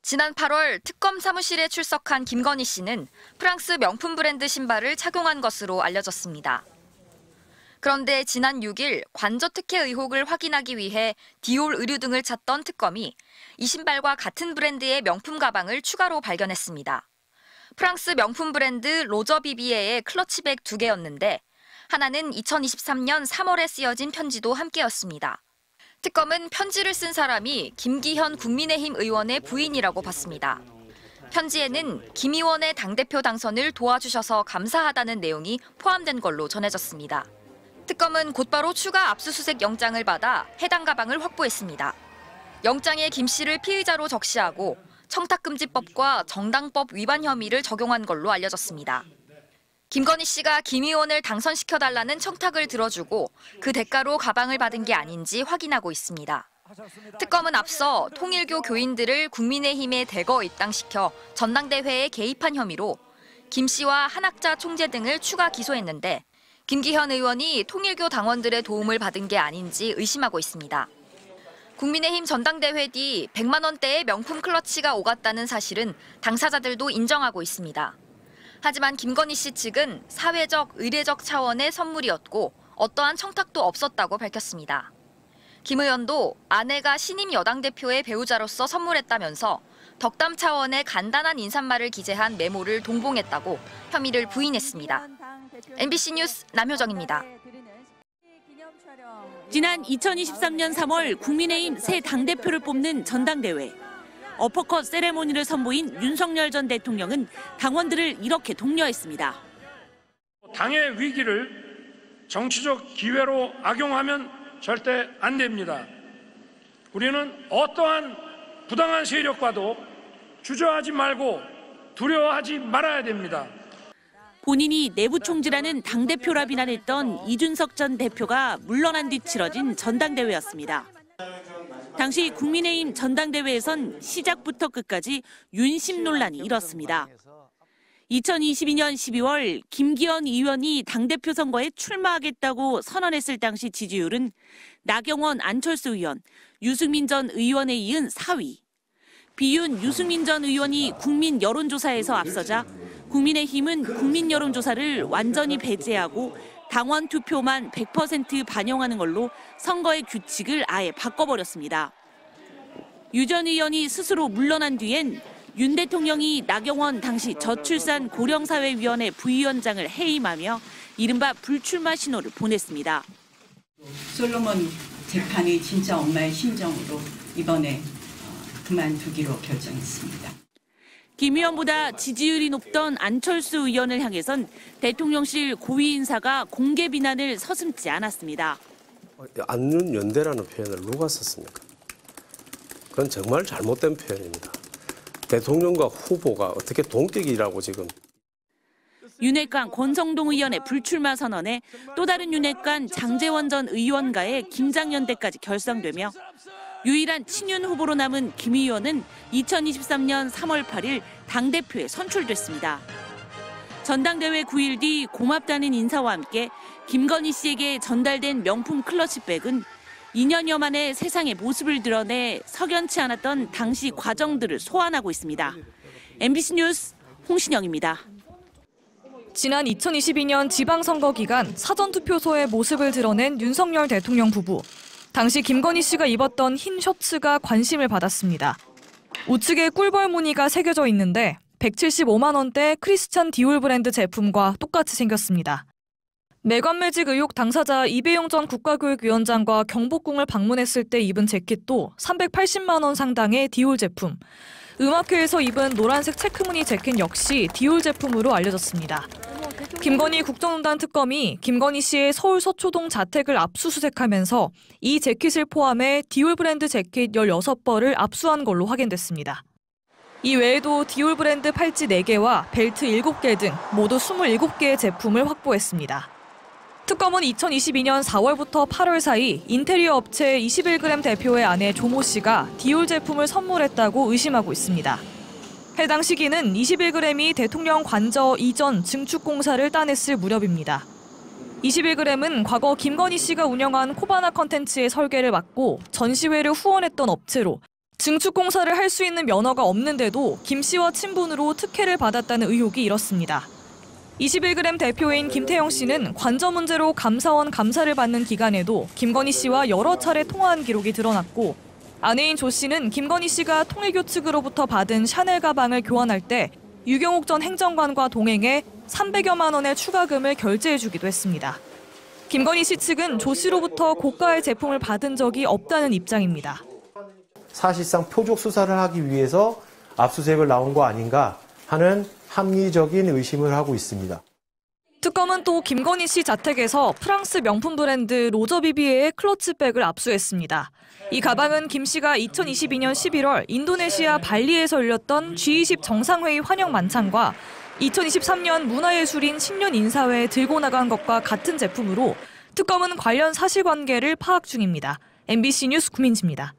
지난 8월 특검 사무실에 출석한 김건희 씨는 프랑스 명품 브랜드 신발을 착용한 것으로 알려졌습니다. 그런데 지난 6일 관저 특혜 의혹을 확인하기 위해 디올 의류 등을 찾던 특검이 이 신발과 같은 브랜드의 명품 가방을 추가로 발견했습니다. 프랑스 명품 브랜드 로저 비비에의 클러치백 2개였는데 하나는 2023년 3월에 쓰여진 편지도 함께였습니다. 특검은 편지를 쓴 사람이 김기현 국민의힘 의원의 부인이라고 봤습니다. 편지에는 김 의원의 당대표 당선을 도와주셔서 감사하다는 내용이 포함된 걸로 전해졌습니다. 특검은 곧바로 추가 압수수색 영장을 받아 해당 가방을 확보했습니다. 영장에 김 씨를 피의자로 적시하고 청탁금지법과 정당법 위반 혐의를 적용한 걸로 알려졌습니다. 김건희 씨가 김 의원을 당선시켜달라는 청탁을 들어주고 그 대가로 가방을 받은 게 아닌지 확인하고 있습니다. 특검은 앞서 통일교 교인들을 국민의힘에 대거 입당시켜 전당대회에 개입한 혐의로 김 씨와 한학자 총재 등을 추가 기소했는데 김기현 의원이 통일교 당원들의 도움을 받은 게 아닌지 의심하고 있습니다. 국민의힘 전당대회 뒤 100만 원대의 명품 클러치가 오갔다는 사실은 당사자들도 인정하고 있습니다. 하지만 김건희 씨 측은 사회적, 의례적 차원의 선물이었고 어떠한 청탁도 없었다고 밝혔습니다. 김 의원도 아내가 신임 여당 대표의 배우자로서 선물했다면서 덕담 차원의 간단한 인사말을 기재한 메모를 동봉했다고 혐의를 부인했습니다. MBC 뉴스 남효정입니다. 지난 2023년 3월 국민의힘 새 당대표를 뽑는 전당대회. 어퍼컷 세레모니를 선보인 윤석열 전 대통령은 당원들을 이렇게 독려했습니다. 당의 위기를 정치적 기회로 악용하면 절대 안 됩니다. 우리는 어떠한 부당한 세력과도 주저하지 말고 두려워하지 말아야 됩니다. 본인이 내부 총질하는 당대표라 비난했던 이준석 전 대표가 물러난 뒤 치러진 전당대회였습니다. 당시 국민의힘 전당대회에선 시작부터 끝까지 윤심 논란이 일었습니다. 2022년 12월 김기현 의원이 당대표 선거에 출마하겠다고 선언했을 당시 지지율은 나경원, 안철수 의원, 유승민 전 의원에 이은 4위. 비윤, 유승민 전 의원이 국민 여론조사에서 앞서자 국민의힘은 국민 여론조사를 완전히 배제하고 당원 투표만 100% 반영하는 걸로 선거의 규칙을 아예 바꿔버렸습니다. 유 전 의원이 스스로 물러난 뒤엔 윤 대통령이 나경원 당시 저출산 고령사회위원회 부위원장을 해임하며 이른바 불출마 신호를 보냈습니다. 솔로몬 재판이 진짜 엄마의 심정으로 이번에 그만두기로 결정했습니다. 김 의원보다 지지율이 높던 안철수 의원을 향해선 대통령실 고위 인사가 공개 비난을 서슴지 않았습니다. 안윤연대라는 표현을 누가 썼습니까? 그건 정말 잘못된 표현입니다. 대통령과 후보가 어떻게 동격이라고 지금. 윤핵관 권성동 의원의 불출마 선언에 또 다른 윤핵관 장제원 전 의원과의 김장연대까지 결성되며 유일한 친윤 후보로 남은 김 의원은 2023년 3월 8일 당대표에 선출됐습니다. 전당대회 9일 뒤 고맙다는 인사와 함께 김건희 씨에게 전달된 명품 클러치백은 2년여 만에 세상의 모습을 드러내 석연치 않았던 당시 과정들을 소환하고 있습니다. MBC 뉴스 홍신영입니다. 지난 2022년 지방선거 기간 사전투표소의 모습을 드러낸 윤석열 대통령 부부. 당시 김건희 씨가 입었던 흰 셔츠가 관심을 받았습니다. 우측에 꿀벌 무늬가 새겨져 있는데 175만 원대 크리스찬 디올 브랜드 제품과 똑같이 생겼습니다. 매관매직 의혹 당사자 이배용 전 국가교육위원장과 경복궁을 방문했을 때 입은 재킷도 380만 원 상당의 디올 제품. 음악회에서 입은 노란색 체크무늬 재킷 역시 디올 제품으로 알려졌습니다. 김건희 국정농단 특검이 김건희 씨의 서울 서초동 자택을 압수수색하면서 이 재킷을 포함해 디올 브랜드 재킷 16벌을 압수한 걸로 확인됐습니다. 이 외에도 디올 브랜드 팔찌 4개와 벨트 7개 등 모두 27개의 제품을 확보했습니다. 특검은 2022년 4월부터 8월 사이 인테리어 업체 21g 대표의 아내 조모 씨가 디올 제품을 선물했다고 의심하고 있습니다. 해당 시기는 21g이 대통령 관저 이전 증축 공사를 따냈을 무렵입니다. 21g은 과거 김건희 씨가 운영한 코바나 컨텐츠의 설계를 맡고 전시회를 후원했던 업체로 증축 공사를 할 수 있는 면허가 없는데도 김 씨와 친분으로 특혜를 받았다는 의혹이 일었습니다. 21g 대표인 김태형 씨는 관저 문제로 감사원 감사를 받는 기간에도 김건희 씨와 여러 차례 통화한 기록이 드러났고, 아내인 조 씨는 김건희 씨가 통일교 측으로부터 받은 샤넬 가방을 교환할 때 유경옥 전 행정관과 동행해 300여만 원의 추가금을 결제해주기도 했습니다. 김건희 씨 측은 조 씨로부터 고가의 제품을 받은 적이 없다는 입장입니다. 사실상 표적 수사를 하기 위해서 압수수색을 나온 거 아닌가 하는 합리적인 의심을 하고 있습니다. 특검은 또 김건희 씨 자택에서 프랑스 명품 브랜드 로저비비에의 클러치백을 압수했습니다. 이 가방은 김 씨가 2022년 11월 인도네시아 발리에서 열렸던 G20 정상회의 환영 만찬과 2023년 문화예술인 신년 인사회에 들고 나간 것과 같은 제품으로 특검은 관련 사실관계를 파악 중입니다. MBC 뉴스 구민지입니다.